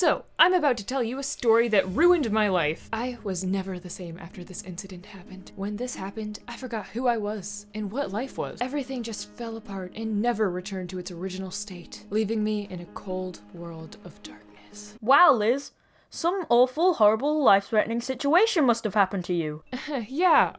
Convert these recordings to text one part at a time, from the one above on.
So, I'm about to tell you a story that ruined my life. I was never the same after this incident happened. When this happened, I forgot who I was and what life was. Everything just fell apart and never returned to its original state, leaving me in a cold world of darkness. Wow, Liz. Some awful, horrible, life-threatening situation must have happened to you. Yeah,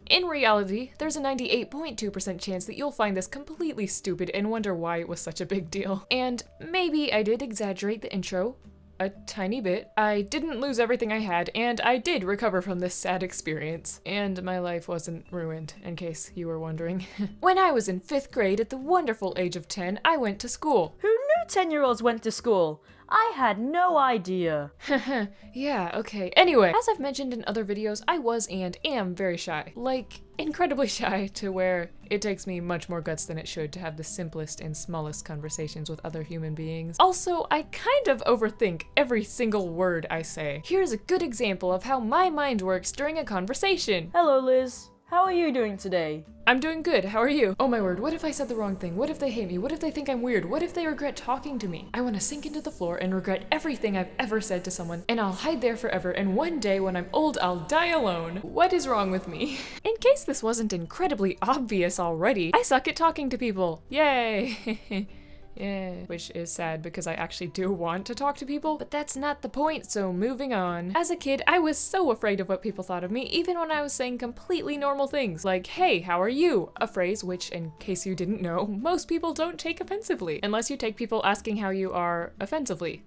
in reality, there's a 98.2% chance that you'll find this completely stupid and wonder why it was such a big deal. And maybe I did exaggerate the intro a tiny bit. I didn't lose everything I had, and I did recover from this sad experience. And my life wasn't ruined, in case you were wondering. When I was in 5th grade at the wonderful age of 10, I went to school. Who knew 10-year-olds went to school? I had no idea. Yeah, okay. Anyway, as I've mentioned in other videos, I was and am very shy. Like, incredibly shy to where it takes me much more guts than it should to have the simplest and smallest conversations with other human beings. Also, I kind of overthink every single word I say. Here's a good example of how my mind works during a conversation. Hello, Liz. How are you doing today? I'm doing good, how are you? Oh my word, what if I said the wrong thing? What if they hate me? What if they think I'm weird? What if they regret talking to me? I want to sink into the floor and regret everything I've ever said to someone, and I'll hide there forever, and one day when I'm old, I'll die alone. What is wrong with me? In case this wasn't incredibly obvious already, I suck at talking to people. Yay! Yeah, which is sad because I actually do want to talk to people, but that's not the point, so moving on. As a kid, I was so afraid of what people thought of me, even when I was saying completely normal things, like, hey, how are you? A phrase which, in case you didn't know, most people don't take offensively, unless you take people asking how you are offensively.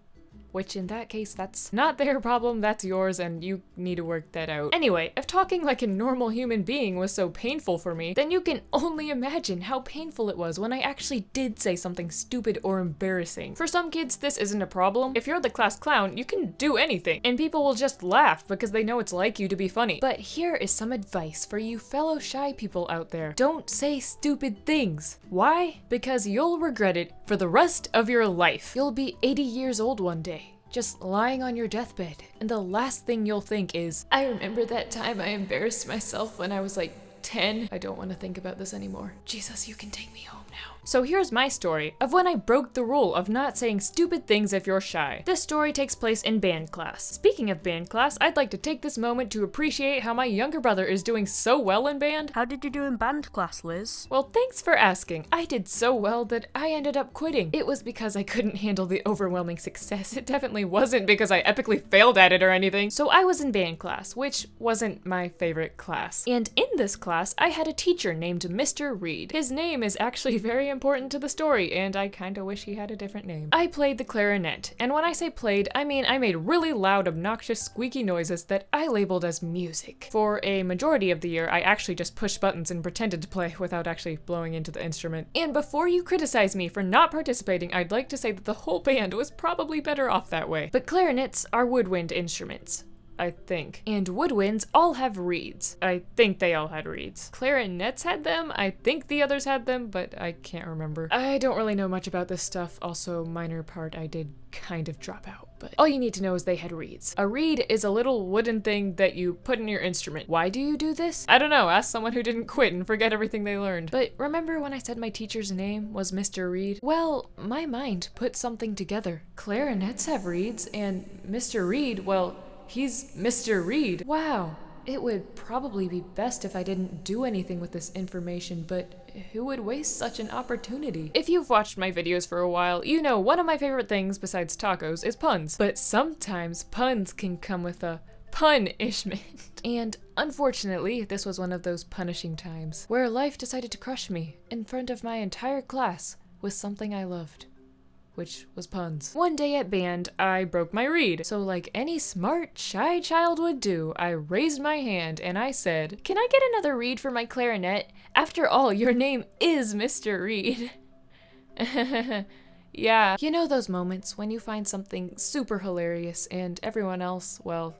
Which in that case, that's not their problem, that's yours, and you need to work that out. Anyway, if talking like a normal human being was so painful for me, then you can only imagine how painful it was when I actually did say something stupid or embarrassing. For some kids, this isn't a problem. If you're the class clown, you can do anything, and people will just laugh because they know it's like you to be funny. But here is some advice for you fellow shy people out there. Don't say stupid things. Why? Because you'll regret it for the rest of your life. You'll be 80 years old one day, just lying on your deathbed, and the last thing you'll think is, I remember that time I embarrassed myself when I was like 10. I don't want to think about this anymore. Jesus, you can take me home now. So here's my story of when I broke the rule of not saying stupid things if you're shy. This story takes place in band class. Speaking of band class, I'd like to take this moment to appreciate how my younger brother is doing so well in band. How did you do in band class, Liz? Well, thanks for asking. I did so well that I ended up quitting. It was because I couldn't handle the overwhelming success. It definitely wasn't because I epically failed at it or anything. So I was in band class, which wasn't my favorite class. And in this class, I had a teacher named Mr. Reed. His name is actually very important to the story, and I kinda wish he had a different name. I played the clarinet, and when I say played, I mean I made really loud, obnoxious, squeaky noises that I labeled as music. For a majority of the year, I actually just pushed buttons and pretended to play without actually blowing into the instrument. And before you criticize me for not participating, I'd like to say that the whole band was probably better off that way. But clarinets are woodwind instruments, I think. And woodwinds all have reeds. I think they all had reeds. Clarinets had them, I think the others had them, but I can't remember. I don't really know much about this stuff, also minor part I did kind of drop out, but all you need to know is they had reeds. A reed is a little wooden thing that you put in your instrument. Why do you do this? I don't know, ask someone who didn't quit and forget everything they learned. But remember when I said my teacher's name was Mr. Reed? Well, my mind put something together. Clarinets have reeds, and Mr. Reed, well, he's Mr. Reed. Wow. It would probably be best if I didn't do anything with this information, but who would waste such an opportunity? If you've watched my videos for a while, you know one of my favorite things besides tacos is puns. But sometimes puns can come with a punishment. And unfortunately, this was one of those punishing times where life decided to crush me in front of my entire class with something I loved, which was puns. One day at band, I broke my reed. So like any smart, shy child would do, I raised my hand and I said, "Can I get another reed for my clarinet? After all, your name is Mr. Reed." Yeah, you know those moments when you find something super hilarious and everyone else, well,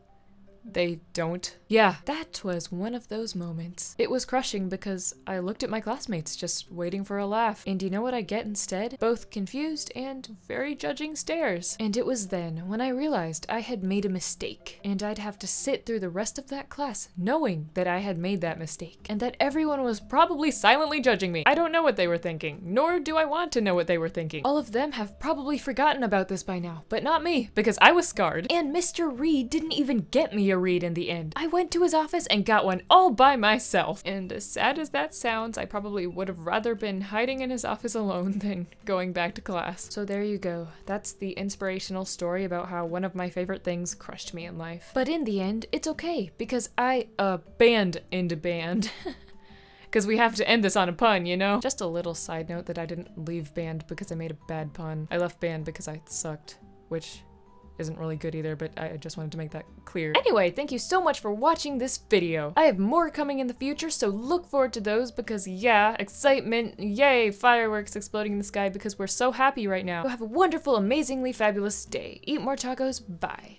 they don't. Yeah, that was one of those moments. It was crushing because I looked at my classmates just waiting for a laugh. And you know what I get instead? Both confused and very judging stares. And it was then when I realized I had made a mistake, and I'd have to sit through the rest of that class knowing that I had made that mistake, and that everyone was probably silently judging me. I don't know what they were thinking, nor do I want to know what they were thinking. All of them have probably forgotten about this by now, but not me, because I was scarred. And Mr. Reed didn't even get me a read in the end. I went to his office and got one all by myself. And as sad as that sounds, I probably would have rather been hiding in his office alone than going back to class. So there you go. That's the inspirational story about how one of my favorite things crushed me in life. But in the end, it's okay, because I banned into band. Because we have to end this on a pun, you know? Just a little side note that I didn't leave band because I made a bad pun. I left band because I sucked, which isn't really good either, but I just wanted to make that clear. Anyway, thank you so much for watching this video. I have more coming in the future, so look forward to those because yeah, excitement, yay, fireworks exploding in the sky because we're so happy right now. So have a wonderful, amazingly fabulous day. Eat more tacos, bye.